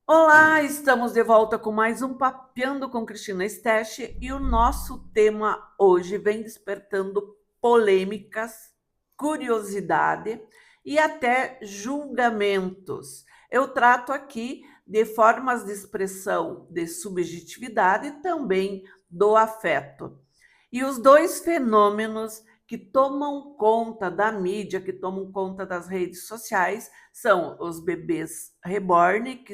Olá, estamos de volta com mais um Papeando com Cristina Stech e o nosso tema hoje vem despertando polêmicas, curiosidade e até julgamentos. Eu trato aqui de formas de expressão de subjetividade e também do afeto. E os dois fenômenos que tomam conta da mídia, que tomam conta das redes sociais, são os bebês reborn, que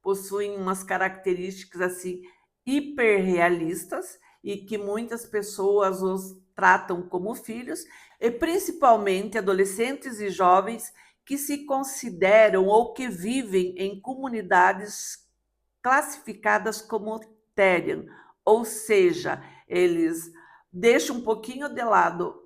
possuem umas características assim hiperrealistas e que muitas pessoas os tratam como filhos, e principalmente adolescentes e jovens que se consideram ou que vivem em comunidades classificadas como Therian, ou seja, eles deixam um pouquinho de lado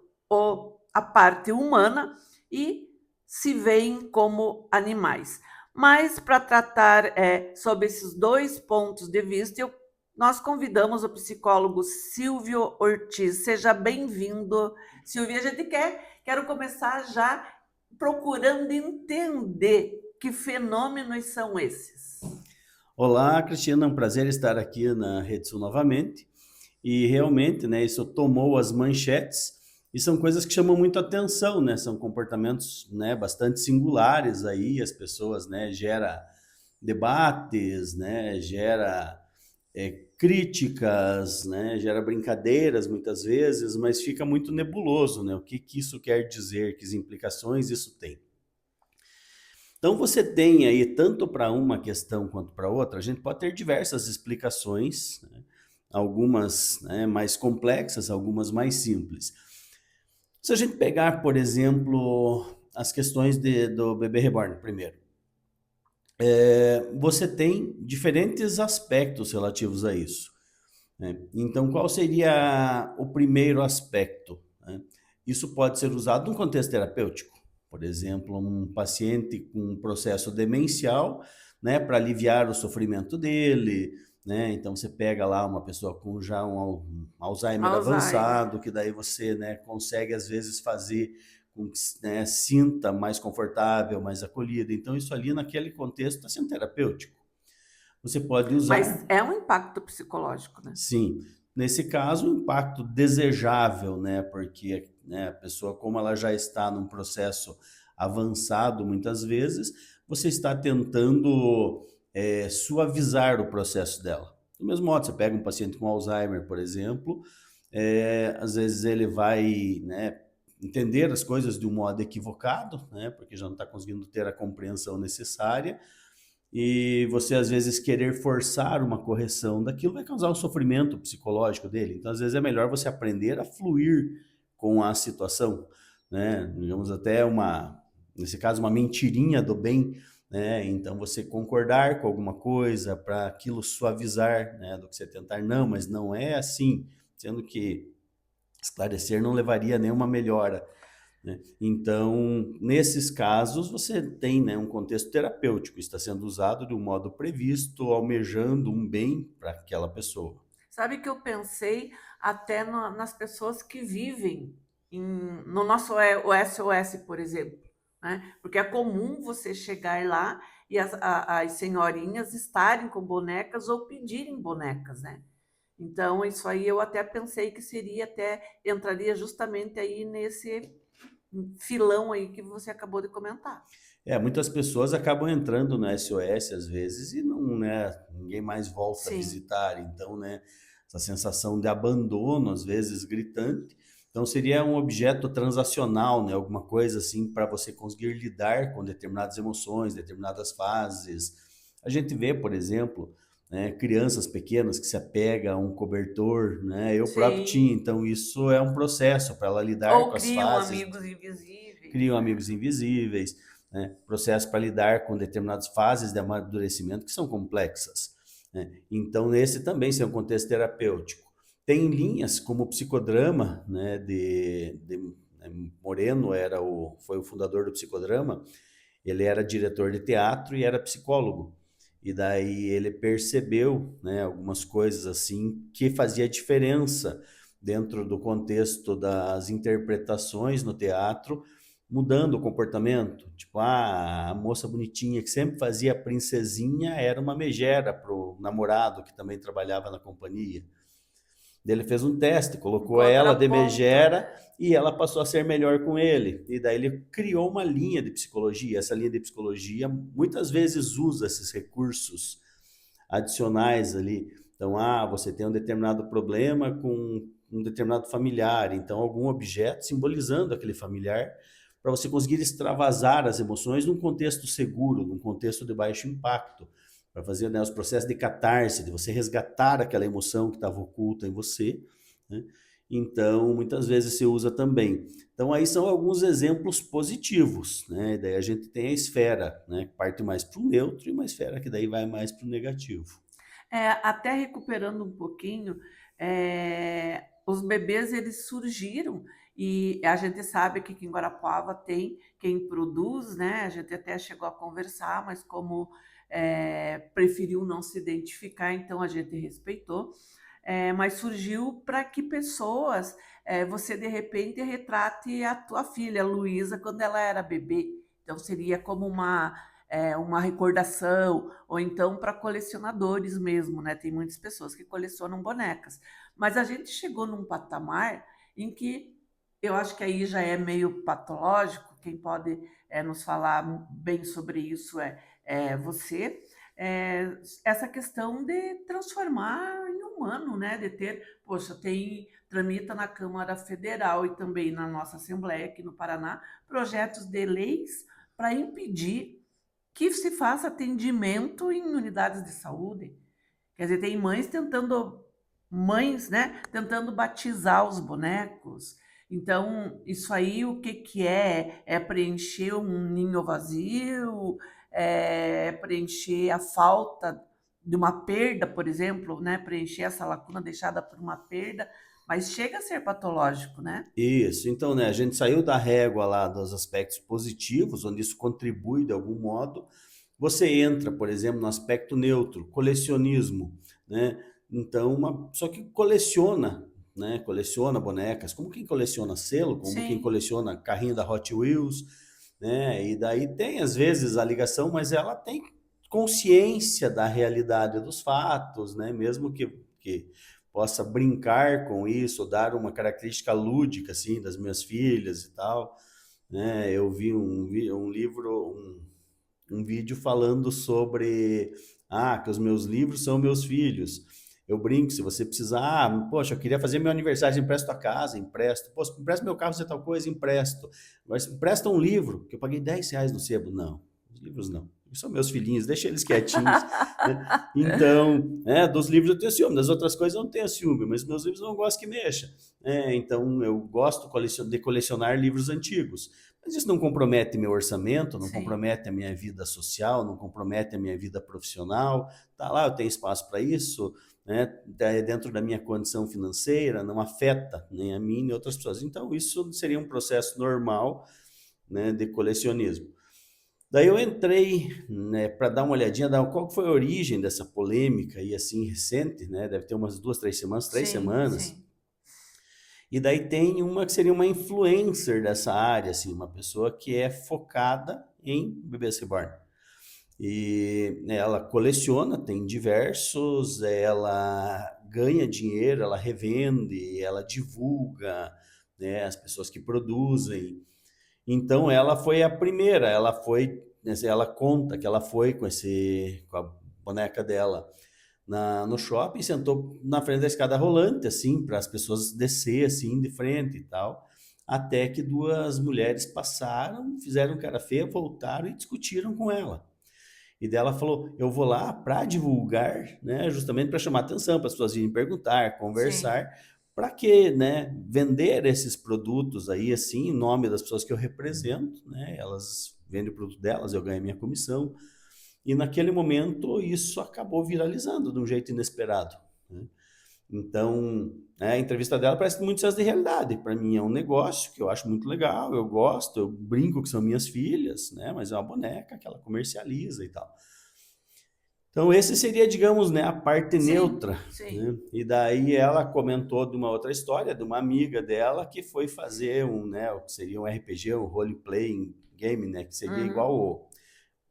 a parte humana e se veem como animais. Mas para tratar sobre esses dois pontos de vista, nós convidamos o psicólogo Silvio Ortiz. Seja bem-vindo, Silvio. Quero começar já procurando entender que fenômenos são esses. Olá, Cristina, é um prazer estar aqui na Rede Sul novamente. E realmente, né, isso tomou as manchetes e são coisas que chamam muito atenção, né? São comportamentos, né, bastante singulares aí, as pessoas, né, gera debates, né, gera críticas, né, gera brincadeiras muitas vezes, mas fica muito nebuloso, né? O que que isso quer dizer, que implicações isso tem. Então você tem aí, tanto para uma questão quanto para outra, a gente pode ter diversas explicações, né? Algumas, né, mais complexas, algumas mais simples. Se a gente pegar, por exemplo, as questões do bebê reborn primeiro, você tem diferentes aspectos relativos a isso, né? Então, qual seria o primeiro aspecto, né? Isso pode ser usado num contexto terapêutico. Por exemplo, um paciente com um processo demencial, né, para aliviar o sofrimento dele, né? Então você pega lá uma pessoa com já um Alzheimer Alzheimer. avançado, que daí você, né, consegue às vezes fazer com que, né, sinta mais confortável, mais acolhido. Então isso ali naquele contexto está sendo terapêutico. Você pode Mas usar. é um impacto psicológico, né? Sim, nesse caso, um impacto desejável, né? Porque, né, a pessoa, como ela já está num processo avançado, muitas vezes, você está tentando suavizar o processo dela. Do mesmo modo, você pega um paciente com Alzheimer, por exemplo, às vezes ele vai, né, entender as coisas de um modo equivocado, né? Porque já não está conseguindo ter a compreensão necessária e você às vezes querer forçar uma correção daquilo vai causar um sofrimento psicológico dele. Então, às vezes é melhor você aprender a fluir com a situação, né? Digamos até nesse caso, uma mentirinha do bem, né? Então, você concordar com alguma coisa para aquilo suavizar, né? Do que você tentar, não, mas não é assim, sendo que esclarecer não levaria a nenhuma melhora, né? Então, nesses casos, você tem, né, um contexto terapêutico, está sendo usado de um modo previsto, almejando um bem para aquela pessoa. Sabe que eu pensei até nas pessoas que vivem no nosso o SOS, por exemplo, né? Porque é comum você chegar lá e as senhorinhas estarem com bonecas ou pedirem bonecas, né? Então, isso aí eu até pensei que entraria justamente aí nesse filão aí que você acabou de comentar. Muitas pessoas acabam entrando no SOS às vezes e não, né, ninguém mais volta a Sim. visitar, então, né, essa sensação de abandono, às vezes gritante. Então, seria um objeto transacional, né, alguma coisa assim para você conseguir lidar com determinadas emoções, determinadas fases. A gente vê, por exemplo, né, crianças pequenas que se apegam a um cobertor, né? Eu próprio tinha, Sim. então isso é um processo para ela lidar Ou com as criam fases, amigos invisíveis, criam né? amigos invisíveis, né? Processo para lidar com determinadas fases de amadurecimento que são complexas, né? Então, nesse também isso é um contexto terapêutico. Tem linhas como o psicodrama, né, Moreno foi o fundador do psicodrama, ele era diretor de teatro e era psicólogo. E daí ele percebeu, né, algumas coisas assim que fazia diferença dentro do contexto das interpretações no teatro, mudando o comportamento. Tipo, a moça bonitinha que sempre fazia a princesinha era uma megera pro namorado que também trabalhava na companhia. Daí ele fez um teste, Um colocou ela de contraponto, megera né? e ela passou a ser melhor com ele. E daí ele criou uma linha de psicologia. Essa linha de psicologia muitas vezes usa esses recursos adicionais ali. Então, você tem um determinado problema com um determinado familiar, então algum objeto simbolizando aquele familiar, para você conseguir extravasar as emoções num contexto seguro, num contexto de baixo impacto, para fazer, né, os processos de catarse, de você resgatar aquela emoção que estava oculta em você, né? Então, muitas vezes se usa também. Então, aí são alguns exemplos positivos, né? Daí a gente tem a esfera, né, que parte mais para o neutro e uma esfera que daí vai mais para o negativo. Até recuperando um pouquinho, os bebês eles surgiram e a gente sabe que aqui em Guarapuava tem quem produz, né? A gente até chegou a conversar, mas como preferiu não se identificar, então a gente respeitou. Mas surgiu para que pessoas, você de repente retrate a tua filha, Luísa, quando ela era bebê. Então seria como uma recordação, ou então para colecionadores mesmo, né? Tem muitas pessoas que colecionam bonecas. Mas a gente chegou num patamar em que eu acho que aí já é meio patológico, quem pode nos falar bem sobre isso é você, essa questão de transformar em humano, né? De ter, poxa, tramita na Câmara Federal e também na nossa Assembleia aqui no Paraná, projetos de leis para impedir que se faça atendimento em unidades de saúde. Quer dizer, tem mães, né, tentando batizar os bonecos. Então, isso aí o que que é? É preencher um ninho vazio, é preencher a falta de uma perda, por exemplo, né, preencher essa lacuna deixada por uma perda, mas chega a ser patológico, né? Isso, então, né, a gente saiu da régua lá dos aspectos positivos, onde isso contribui de algum modo. Você entra, por exemplo, no aspecto neutro, colecionismo, né? Então, uma pessoa que coleciona, né, coleciona bonecas, como quem coleciona selo, como quem Sim, coleciona carrinho da Hot Wheels, né? E daí tem às vezes a ligação, mas ela tem consciência da realidade dos fatos, né? Mesmo que possa brincar com isso, dar uma característica lúdica assim das minhas filhas e tal, né? Eu vi um livro, um vídeo falando sobre que os meus livros são meus filhos. Eu brinco, se você precisar, poxa, eu queria fazer meu aniversário, empresto a casa, empresto. Poxa, empresta meu carro, fazer tal coisa, empresto. Mas empresta um livro, que eu paguei R$ 10 no sebo. Não, os livros não. São meus filhinhos, deixa eles quietinhos, né? Então, dos livros eu tenho ciúme, das outras coisas eu não tenho ciúme, mas meus livros eu não gosto que mexa. Então, eu gosto de colecionar livros antigos. Mas isso não compromete meu orçamento, não sim. compromete a minha vida social, não compromete a minha vida profissional. Tá lá, eu tenho espaço para isso, né? Dentro da minha condição financeira, não afeta nem a mim nem outras pessoas. Então, isso seria um processo normal, né, de colecionismo. Daí eu entrei, né, para dar uma olhadinha, qual foi a origem dessa polêmica aí assim recente, né? Deve ter umas 2, 3 semanas, três Sim, semanas. sim. E daí tem uma que seria uma influencer dessa área, assim, uma pessoa que é focada em bebês reborn. E né, ela coleciona, tem diversos, ela ganha dinheiro, ela revende, ela divulga, né, as pessoas que produzem. Então ela foi a primeira, ela conta que ela foi com a boneca dela no shopping, sentou na frente da escada rolante, assim, para as pessoas descer, assim, de frente e tal, até que duas mulheres passaram, fizeram cara feia, voltaram e discutiram com ela. E dela falou, eu vou lá para divulgar, né, justamente para chamar atenção, para as pessoas virem perguntar, Sim. conversar, para que, né, vender esses produtos aí, assim, em nome das pessoas que eu represento, né, elas vendem o produto delas, eu ganho a minha comissão, e naquele momento isso acabou viralizando de um jeito inesperado, né? Então, a entrevista dela parece muito senso de realidade. Para mim é um negócio que eu acho muito legal, eu gosto, eu brinco que são minhas filhas, né? Mas é uma boneca que ela comercializa e tal. Então, esse seria, digamos, né, a parte Sim, neutra, sim. né? E daí ela comentou de uma outra história, de uma amiga dela que foi fazer um, né, o que seria um RPG, um role-playing game, né, que seria igual Uhum.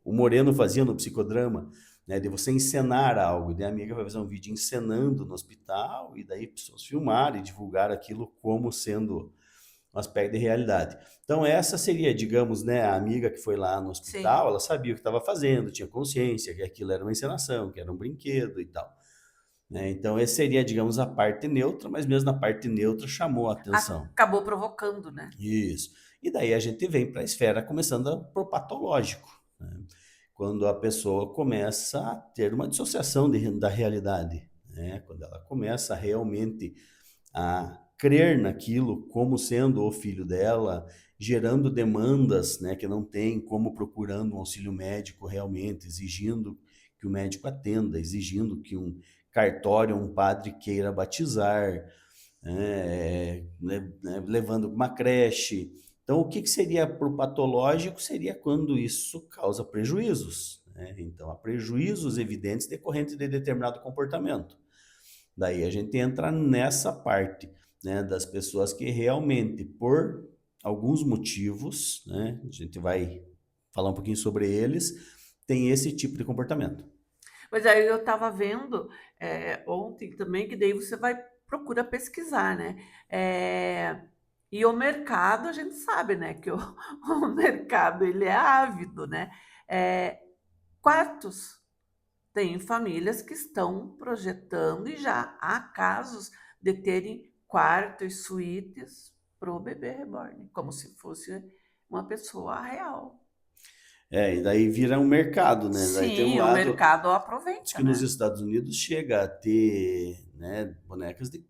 o Moreno fazia no psicodrama, né, de você encenar algo. E daí a amiga vai fazer um vídeo encenando no hospital, e daí pessoas filmaram e divulgaram aquilo como sendo um aspecto de realidade. Então, essa seria, digamos, né, a amiga que foi lá no Sim. hospital, ela sabia o que estava fazendo, tinha consciência que aquilo era uma encenação, que era um brinquedo e tal. Né? Então, essa seria, digamos, a parte neutra, mas mesmo na parte neutra chamou a atenção. Acabou provocando, né? Isso. E daí a gente vem para a esfera começando pro patológico, né? Quando a pessoa começa a ter uma dissociação da realidade, né? Quando ela começa realmente a crer naquilo como sendo o filho dela, gerando demandas, né, que não tem, como procurando um auxílio médico realmente, exigindo que o médico atenda, exigindo que um cartório, um padre queira batizar, levando uma creche. Então, o que seria pro patológico seria quando isso causa prejuízos, né? Então, há prejuízos evidentes decorrentes de determinado comportamento. Daí a gente entra nessa parte, né, das pessoas que realmente, por alguns motivos, né, a gente vai falar um pouquinho sobre eles, tem esse tipo de comportamento. Mas aí eu estava vendo ontem também que daí você vai procura pesquisar, né? É, e o mercado, a gente sabe, né? Que o, o mercado ele é ávido, né? É, quartos. Tem famílias que estão projetando e já há casos de terem quartos, suítes para o bebê reborn, como se fosse uma pessoa real. E daí vira um mercado, né? Daí tem um Sim, o lado, mercado diz aproveita, que nos né? Estados Unidos chega a ter, né, bonecas de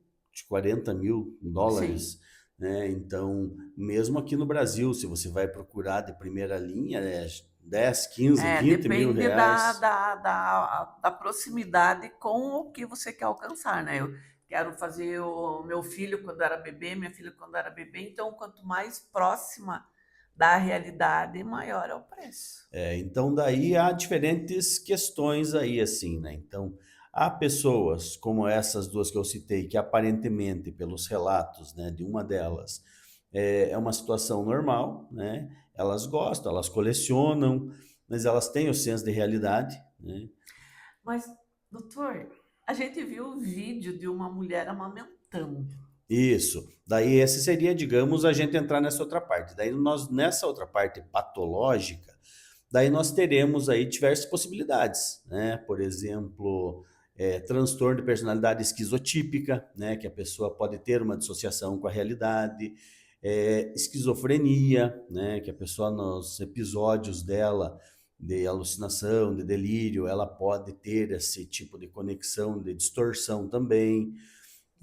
40 mil Sim. dólares, né? Então, mesmo aqui no Brasil, se você vai procurar de primeira linha, é 10, 15, É, 20 mil depende reais. da proximidade com o que você quer alcançar, né? Eu quero fazer o meu filho quando era bebê, minha filha quando era bebê, então quanto mais próxima da realidade, maior é o preço. Então, daí há diferentes questões aí, assim, né? Então, há pessoas como essas duas que eu citei, que aparentemente, pelos relatos, né, de uma delas, é uma situação normal, né? Elas gostam, elas colecionam, mas elas têm o senso de realidade, né? Mas, doutor, a gente viu o vídeo de uma mulher amamentando. Isso. Daí esse seria, digamos, a gente entrar nessa outra parte. Daí nós, nessa outra parte patológica, daí nós teremos aí diversas possibilidades, né? Por exemplo, transtorno de personalidade esquizotípica, né? Que a pessoa pode ter uma dissociação com a realidade, esquizofrenia, né? Que a pessoa nos episódios dela de alucinação, de delírio, ela pode ter esse tipo de conexão, de distorção também.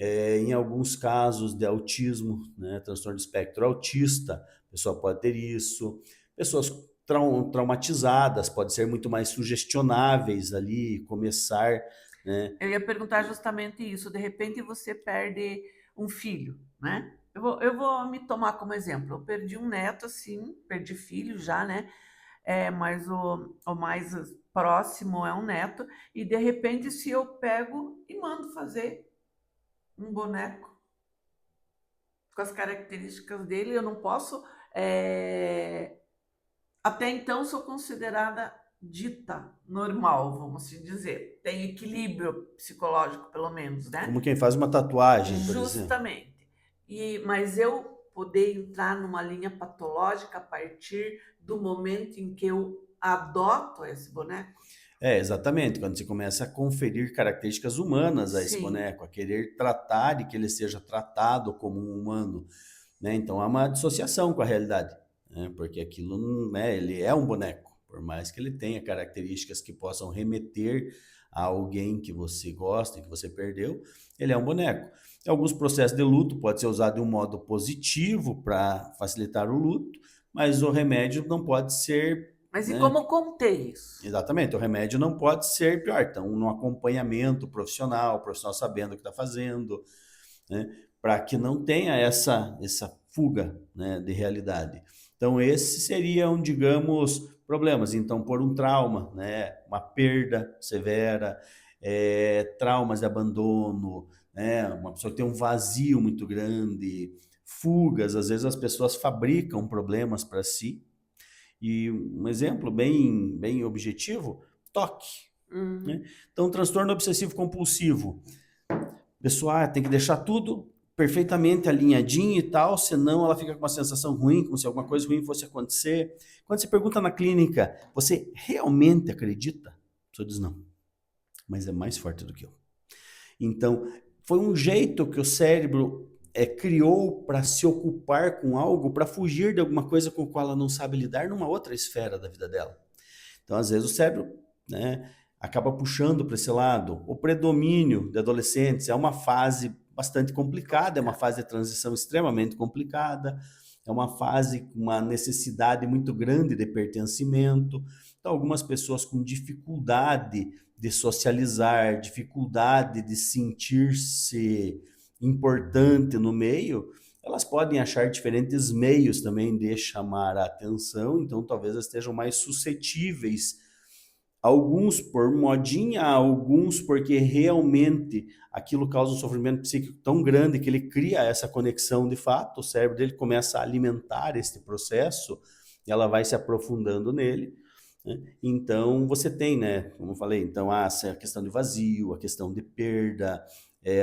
Em alguns casos de autismo, né, transtorno de espectro autista, a pessoa pode ter isso. Pessoas traumatizadas podem ser muito mais sugestionáveis ali, começar, né? Eu ia perguntar justamente isso. De repente você perde um filho, né? Eu vou me tomar como exemplo. Eu perdi um neto, assim, perdi filho já, né? Mas o mais próximo é um neto. E de repente, se eu pego e mando fazer um boneco com as características dele, eu não posso. Até então, sou considerada dita normal, vamos assim dizer. Tem equilíbrio psicológico, pelo menos, né? Como quem faz uma tatuagem, por exemplo. Justamente. Mas eu poder entrar numa linha patológica a partir do momento em que eu adoto esse boneco? Exatamente, quando você começa a conferir características humanas a esse Sim. boneco, a querer tratar e que ele seja tratado como um humano, né? Então há uma dissociação com a realidade, né? Porque aquilo, né, ele é um boneco, por mais que ele tenha características que possam remeter a alguém que você gosta e que você perdeu, ele é um boneco. Em alguns processos de luto pode ser usado de um modo positivo para facilitar o luto, mas o remédio não pode ser, Mas e né? como conter isso? Exatamente, o remédio não pode ser pior. Então, no acompanhamento profissional, o profissional sabendo o que está fazendo, né? Para que não tenha essa fuga, né, de realidade. Então, esses seriam, digamos, problemas. Então, por um trauma, né, uma perda severa, traumas de abandono, né, uma pessoa que tem um vazio muito grande, fugas, às vezes as pessoas fabricam problemas para si. E um exemplo bem objetivo, toque. Né? Então, transtorno obsessivo compulsivo. A pessoa tem que deixar tudo perfeitamente alinhadinho e tal, senão ela fica com uma sensação ruim, como se alguma coisa ruim fosse acontecer. Quando você pergunta na clínica, você realmente acredita? A pessoa diz não, mas é mais forte do que eu. Então, foi um jeito que o cérebro criou para se ocupar com algo, para fugir de alguma coisa com a qual ela não sabe lidar numa outra esfera da vida dela. Então, às vezes, o cérebro, né, acaba puxando para esse lado. O predomínio de adolescentes é uma fase bastante complicada, é uma fase de transição extremamente complicada, é uma fase com uma necessidade muito grande de pertencimento. Então, algumas pessoas com dificuldade de socializar, dificuldade de sentir-se importante no meio, elas podem achar diferentes meios também de chamar a atenção, então talvez elas estejam mais suscetíveis, alguns por modinha, alguns porque realmente aquilo causa um sofrimento psíquico tão grande que ele cria essa conexão de fato, o cérebro dele começa a alimentar este processo, e ela vai se aprofundando nele. Né? Então você tem, né, como eu falei, então a questão de vazio, a questão de perda,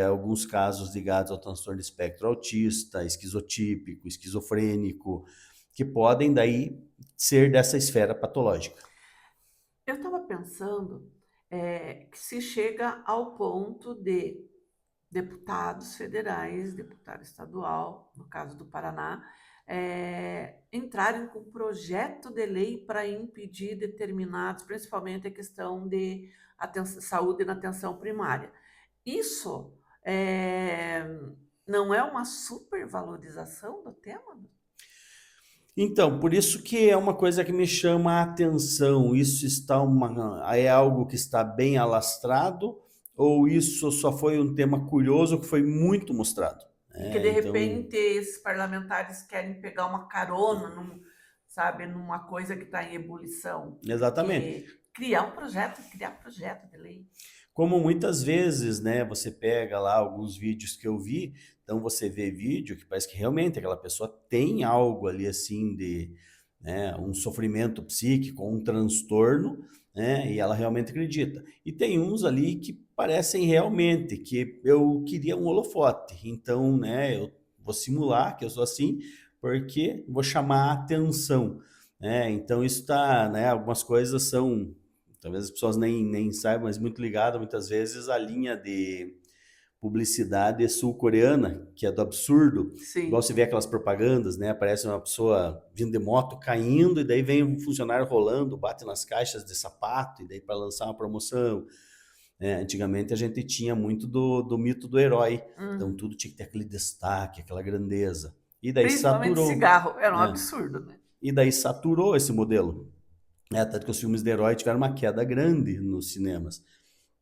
alguns casos ligados ao transtorno de espectro autista, esquizotípico, esquizofrênico, que podem daí ser dessa esfera patológica. Eu estava pensando que se chega ao ponto de deputados federais, deputado estadual, no caso do Paraná, entrarem com projeto de lei para impedir determinados, principalmente a questão de saúde na atenção primária. Isso não é uma supervalorização do tema? Então, por isso que é uma coisa que me chama a atenção. Isso é algo que está bem alastrado, ou isso só foi um tema curioso que foi muito mostrado? Que de Então, repente esses parlamentares querem pegar uma carona, sabe, numa coisa que está em ebulição, exatamente. porque criar projeto de lei. Como muitas vezes, né, você pega lá alguns vídeos que eu vi, então você vê vídeo que parece que realmente aquela pessoa tem algo ali assim de, né, um sofrimento psíquico, um transtorno, né, e ela realmente acredita. E tem uns ali que parecem realmente que eu queria um holofote, então, né, eu vou simular que eu sou assim, porque vou chamar a atenção, né? Então isso tá, né, algumas coisas são, talvez as pessoas nem saibam, mas muito ligado muitas vezes à linha de publicidade sul-coreana, que é do absurdo. Igual Sim. você vê aquelas propagandas, né? Aparece uma pessoa vindo de moto caindo, e daí vem um funcionário rolando, bate nas caixas de sapato, e daí para lançar uma promoção. Antigamente a gente tinha muito do mito do herói, então tudo tinha que ter aquele destaque, aquela grandeza. E daí Principalmente saturou, cigarro, era um né? absurdo, né? E daí saturou esse modelo. Tanto que os filmes de herói tiveram uma queda grande nos cinemas.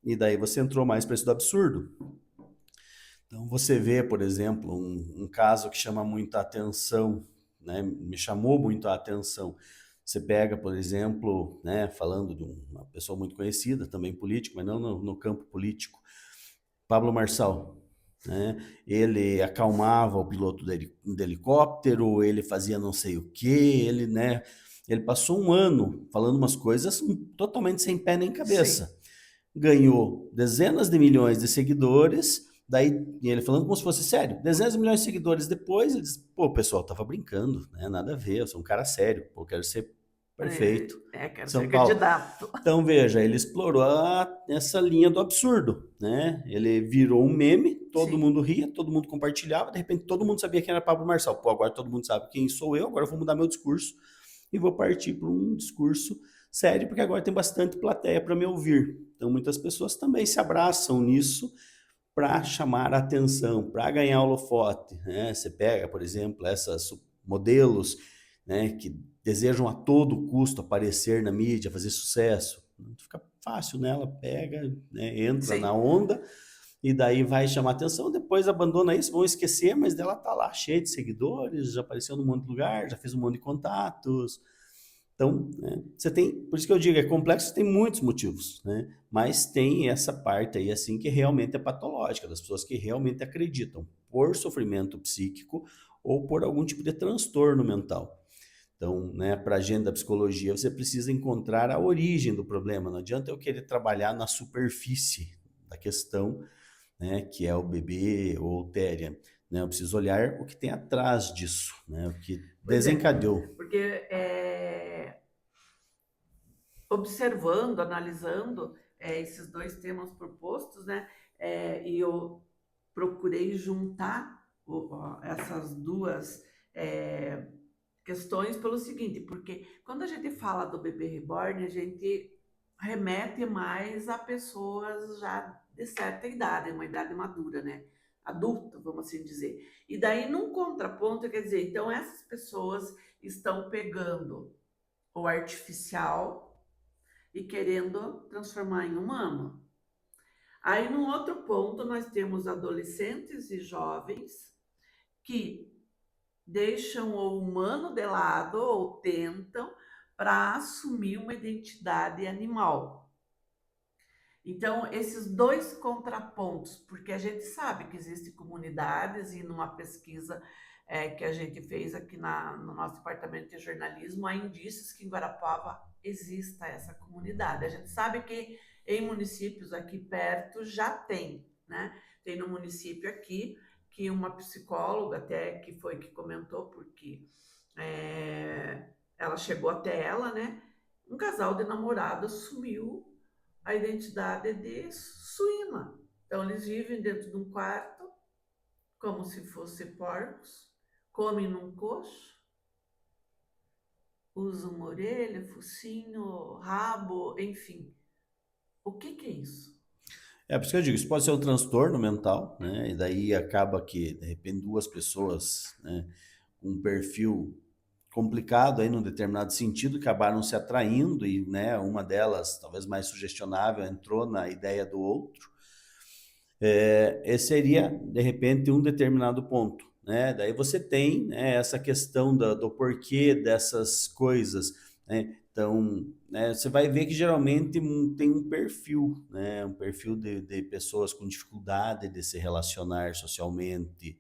E daí você entrou mais para isso do absurdo. Então você vê, por exemplo, um caso que chama muito a atenção, né? Me chamou muito a atenção. Você pega, por exemplo, né, falando de uma pessoa muito conhecida, também político, mas não no campo político, Pablo Marçal. Né? Ele acalmava o piloto do helicóptero, ele fazia não sei o que, né, ele passou um ano falando umas coisas totalmente sem pé nem cabeça. Sim. Ganhou dezenas de milhões de seguidores, daí ele falando como se fosse sério, dezenas de milhões de seguidores depois, ele disse, pô, o pessoal tava brincando, né? Nada a ver, eu sou um cara sério, pô, eu quero ser prefeito Quero de ser São Paulo. candidato. Então, veja, ele explorou essa linha do absurdo, né? Ele virou um meme, todo Sim. mundo ria, todo mundo compartilhava, de repente todo mundo sabia quem era Pablo Marçal. Pô, agora todo mundo sabe quem sou eu, agora eu vou mudar meu discurso e vou partir para um discurso sério, porque agora tem bastante plateia para me ouvir. Então, muitas pessoas também se abraçam nisso para chamar a atenção, para ganhar holofote. Né? Você pega, por exemplo, esses modelos, né, que desejam a todo custo aparecer na mídia, fazer sucesso. Fica fácil, né? Ela pega, né, entra na Sim. onda e daí vai chamar atenção, depois abandona isso, vão esquecer, mas dela tá lá cheia de seguidores, já apareceu num monte de lugar, já fez um monte de contatos. Então, né, você tem, por isso que eu digo, é complexo, tem muitos motivos, né? Mas tem essa parte aí, assim, que realmente é patológica, das pessoas que realmente acreditam por sofrimento psíquico ou por algum tipo de transtorno mental. Então, né, para a gente da psicologia, você precisa encontrar a origem do problema. Não adianta eu querer trabalhar na superfície da questão, né, que é o bebê ou o Téria. Né? Eu preciso olhar o que tem atrás disso, né, o que Pois é, desencadeou. porque observando, analisando esses dois temas propostos, né, e eu procurei juntar essas duas questões pelo seguinte, porque quando a gente fala do bebê reborn, a gente remete mais a pessoas já de certa idade, uma idade madura, né? Adulta, vamos assim dizer. E daí, num contraponto, quer dizer, então essas pessoas estão pegando o artificial e querendo transformar em humano. Aí, num outro ponto, nós temos adolescentes e jovens que deixam o humano de lado ou tentam para assumir uma identidade animal. Então, esses dois contrapontos, porque a gente sabe que existem comunidades, e numa pesquisa que a gente fez aqui no nosso departamento de jornalismo, há indícios que em Guarapuava exista essa comunidade. A gente sabe que em municípios aqui perto já tem, né? Tem no município aqui que uma psicóloga até que foi que comentou, porque ela chegou até ela, né? Um casal de namorados sumiu a identidade de suína. Então, eles vivem dentro de um quarto, como se fossem porcos, comem num coxo, usam orelha, focinho, rabo, enfim. O que é isso? É por isso que eu digo, isso pode ser um transtorno mental, né? E daí acaba que, de repente, duas pessoas, né, com um perfil complicado aí num determinado sentido, acabaram se atraindo e, né, uma delas, talvez mais sugestionável, entrou na ideia do outro. Esse seria, de repente, um determinado ponto, né? Daí você tem, né, essa questão do porquê dessas coisas, né? Então, né, você vai ver que geralmente tem um perfil, né? Um perfil de pessoas com dificuldade de se relacionar socialmente,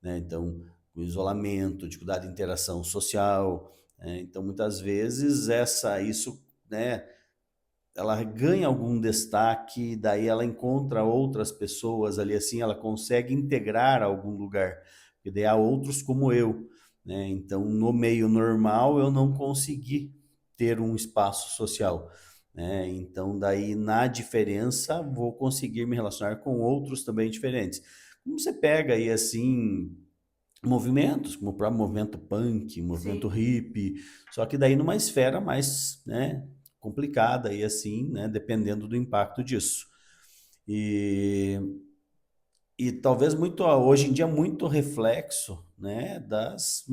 né? Então, o isolamento, dificuldade de interação social, né? Então, muitas vezes isso, né, ela ganha algum destaque, daí ela encontra outras pessoas ali assim, ela consegue integrar a algum lugar, porque daí há outros como eu, né? Então, no meio normal, eu não consegui ter um espaço social, né? Então, daí na diferença, vou conseguir me relacionar com outros também diferentes. Como você pega aí assim movimentos, como o próprio movimento punk, movimento Sim. hippie, só que daí numa esfera mais, né, complicada e assim, né, dependendo do impacto disso. E, e talvez muito, hoje em dia, muito reflexo, né, das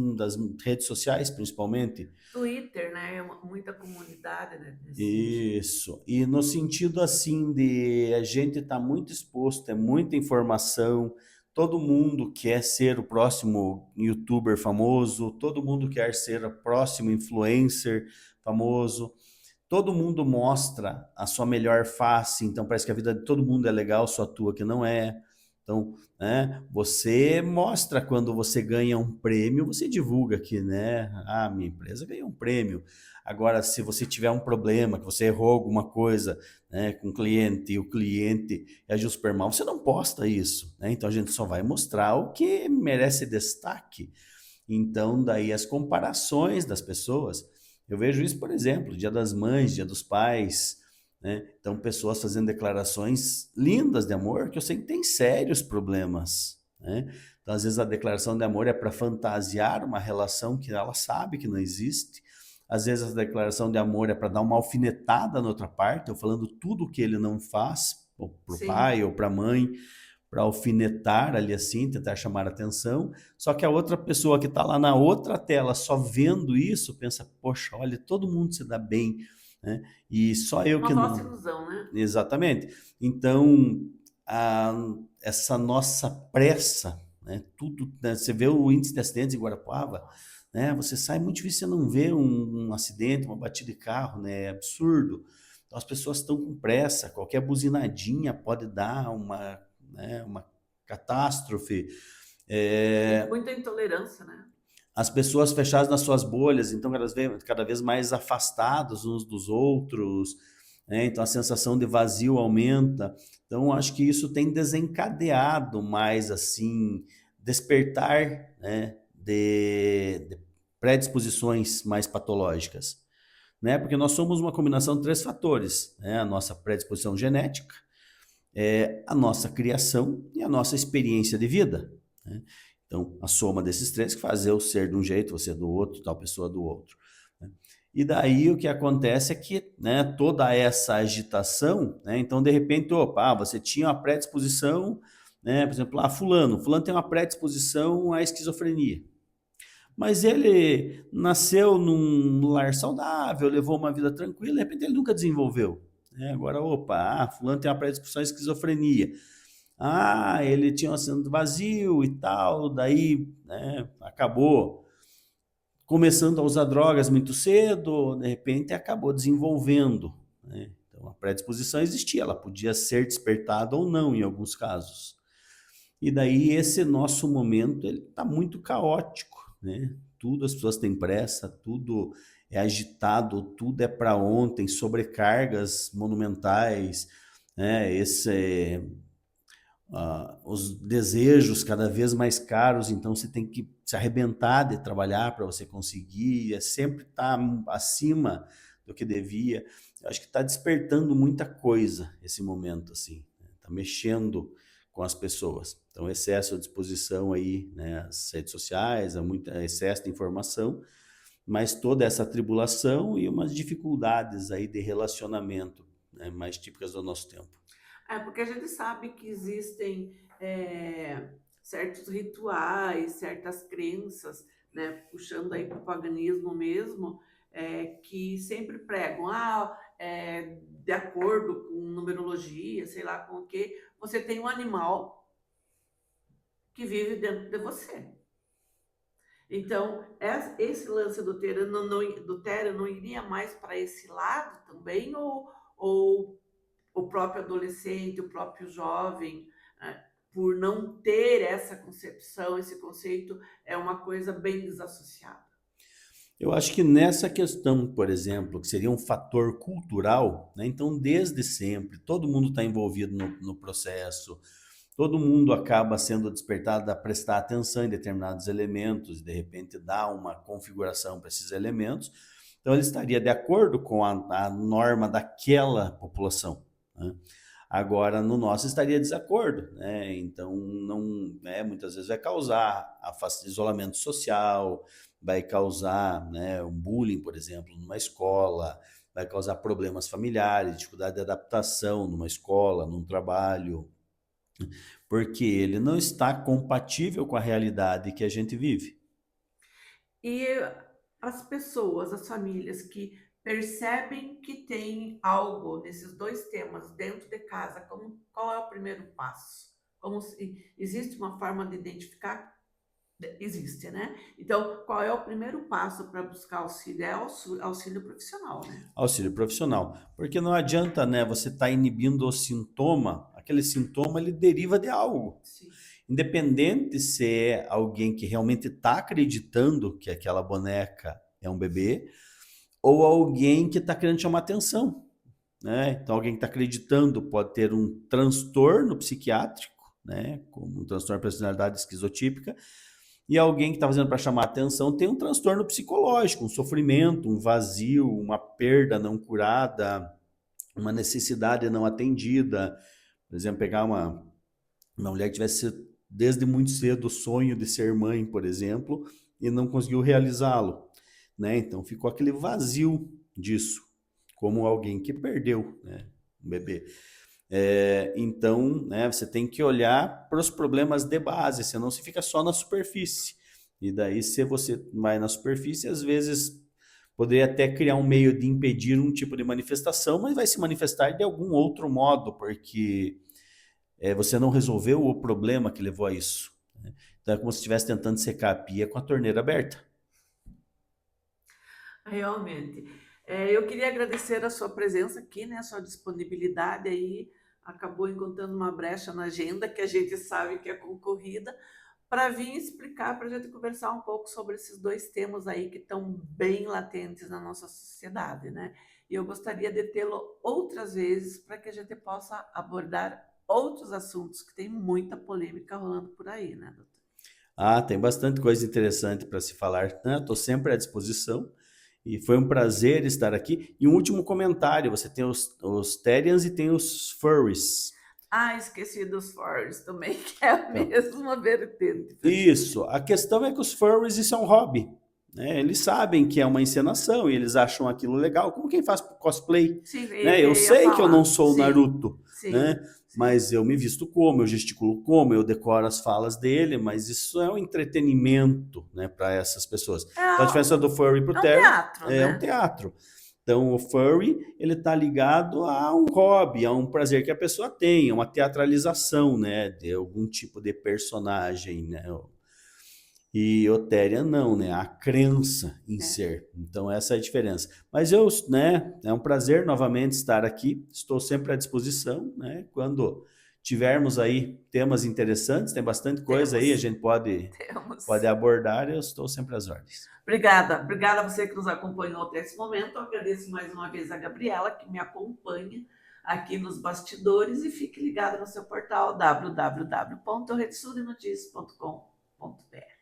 redes sociais, principalmente. Twitter, né? Muita comunidade, né, nesse sentido. Isso. E no sentido assim de a gente estar muito exposto, é muita informação, todo mundo quer ser o próximo youtuber famoso, todo mundo quer ser o próximo influencer famoso, todo mundo mostra a sua melhor face, então parece que a vida de todo mundo é legal, só a tua que não é. Então, né, você mostra quando você ganha um prêmio, você divulga aqui, né? Ah, minha empresa ganhou um prêmio. Agora, se você tiver um problema, que você errou alguma coisa, né, com o cliente e o cliente agiu super mal, você não posta isso, né? Então a gente só vai mostrar o que merece destaque. Então, daí as comparações das pessoas. Eu vejo isso, por exemplo, Dia das Mães, Dia dos Pais, né? Então, pessoas fazendo declarações lindas de amor que eu sei que tem sérios problemas, né? Então, às vezes a declaração de amor é para fantasiar uma relação que ela sabe que não existe. Às vezes a declaração de amor é para dar uma alfinetada na outra parte, eu falando tudo o que ele não faz, ou para o Sim. pai ou para a mãe, para alfinetar ali assim, tentar chamar a atenção. Só que a outra pessoa que está lá na outra tela só vendo isso, pensa, poxa, olha, todo mundo se dá bem, né? E só eu Uma que falsa não. ilusão, né? Exatamente. Então, a essa nossa pressa, né, tudo, né, você vê o índice de acidentes em Guarapuava, né, você sai, muito difícil você não ver um acidente, uma batida de carro, né, é absurdo. Então as pessoas estão com pressa, qualquer buzinadinha pode dar uma, né, uma catástrofe. E É, muita intolerância, né? as pessoas fechadas nas suas bolhas, então cada vez mais afastados uns dos outros, né? Então a sensação de vazio aumenta. Então acho que isso tem desencadeado mais assim despertar, né, de predisposições mais patológicas, né? Porque nós somos uma combinação de três fatores, né? A nossa predisposição genética, a nossa criação e a nossa experiência de vida, né? Então, a soma desses três que faz eu ser de um jeito, você do outro, tal pessoa do outro, né? E daí o que acontece é que, né, toda essa agitação, né, então de repente, opa, você tinha uma predisposição, né, por exemplo, fulano tem uma predisposição à esquizofrenia. Mas ele nasceu num lar saudável, levou uma vida tranquila, de repente ele nunca desenvolveu, né? Agora, opa, fulano tem uma predisposição à esquizofrenia. Ele tinha um assento vazio e tal, daí, né, acabou começando a usar drogas muito cedo, de repente acabou desenvolvendo, né? Então a predisposição existia, ela podia ser despertada ou não em alguns casos. E daí esse nosso momento ele está muito caótico, né? Tudo as pessoas têm pressa, tudo é agitado, tudo é para ontem, sobrecargas monumentais, né? Os desejos cada vez mais caros, então você tem que se arrebentar de trabalhar para você conseguir, é sempre estar acima do que devia. Eu acho que está despertando muita coisa esse momento, assim, está mexendo com as pessoas. Então, excesso de exposição aí, né, às redes sociais, excesso de informação, mas toda essa tribulação e umas dificuldades aí de relacionamento, né, mais típicas do nosso tempo. É, porque a gente sabe que existem certos rituais, certas crenças, né, puxando aí para o paganismo mesmo, que sempre pregam, de acordo com numerologia, sei lá com o que, você tem um animal que vive dentro de você. Então, esse lance do Tera não iria mais para esse lado também, ou o próprio adolescente, o próprio jovem, né, por não ter essa concepção, esse conceito, é uma coisa bem desassociada. Eu acho que nessa questão, por exemplo, que seria um fator cultural, né? Então, desde sempre, todo mundo está envolvido no processo, todo mundo acaba sendo despertado a prestar atenção em determinados elementos, de repente dar uma configuração para esses elementos. Então, ele estaria de acordo com a norma daquela população, né? Agora, no nosso estaria desacordo, né? Então, não, né, muitas vezes vai causar isolamento social, vai causar, né, um bullying, por exemplo, numa escola, vai causar problemas familiares, dificuldade de adaptação numa escola, num trabalho, porque ele não está compatível com a realidade que a gente vive. E as pessoas, as famílias que percebem que tem algo nesses dois temas dentro de casa, qual é o primeiro passo? Existe uma forma de identificar? Existe, né? Então, qual é o primeiro passo para buscar auxílio? É auxílio profissional, né? Auxílio profissional, porque não adianta, né, você estar inibindo o sintoma, aquele sintoma ele deriva de algo. Sim. Independente se é alguém que realmente está acreditando que aquela boneca é um bebê, ou alguém que está querendo chamar atenção, né? Então, alguém que está acreditando pode ter um transtorno psiquiátrico, né? Como um transtorno de personalidade esquizotípica, e alguém que está fazendo para chamar atenção tem um transtorno psicológico, um sofrimento, um vazio, uma perda não curada, uma necessidade não atendida. Por exemplo, pegar uma mulher que tivesse desde muito cedo o sonho de ser mãe, por exemplo, e não conseguiu realizá-lo, né? Então ficou aquele vazio disso, como alguém que perdeu, né, um bebê. Então, né, você tem que olhar para os problemas de base, senão você fica só na superfície. E daí, se você vai na superfície, às vezes poderia até criar um meio de impedir um tipo de manifestação, mas vai se manifestar de algum outro modo, porque você não resolveu o problema que levou a isso, né? Então é como se estivesse tentando secar a pia com a torneira aberta. Realmente. Eu queria agradecer a sua presença aqui, né? A sua disponibilidade aí. Acabou encontrando uma brecha na agenda, que a gente sabe que é concorrida, para vir explicar, para a gente conversar um pouco sobre esses dois temas aí que estão bem latentes na nossa sociedade, né? E eu gostaria de tê-lo outras vezes para que a gente possa abordar outros assuntos, que tem muita polêmica rolando por aí, né, doutor? Ah, tem bastante coisa interessante para se falar, né? Estou sempre à disposição e foi um prazer estar aqui. E um último comentário: você tem os Therians e tem os Furries. Ah, esqueci dos furries também, que é a Então, mesma vertente. isso. A questão é que os Furries, isso é um hobby, né? Eles sabem que é uma encenação e eles acham aquilo legal, como quem faz cosplay, Sim, né? Eu eu ia sei que eu não falar. sou o Sim, Naruto, sim, né? sim. Mas eu me visto como, eu gesticulo como, eu decoro as falas dele, mas isso é um entretenimento, né, para essas pessoas. Então a diferença do furry pro É um Terry teatro, é um né? teatro. Então o furry, ele tá ligado a um hobby, a um prazer que a pessoa tem, a uma teatralização, né, de algum tipo de personagem, né? E Otéria não, né? A crença em É. ser. Então essa é a diferença. Mas eu, né, é um prazer novamente estar aqui. Estou sempre à disposição, né? Quando tivermos aí temas interessantes, tem bastante coisa aí, a Temos, gente pode temos. abordar, eu estou sempre às ordens. Obrigada a você que nos acompanhou até esse momento. Eu agradeço mais uma vez a Gabriela, que me acompanha aqui nos bastidores, e fique ligada no seu portal www.redesudenoticias.com.br.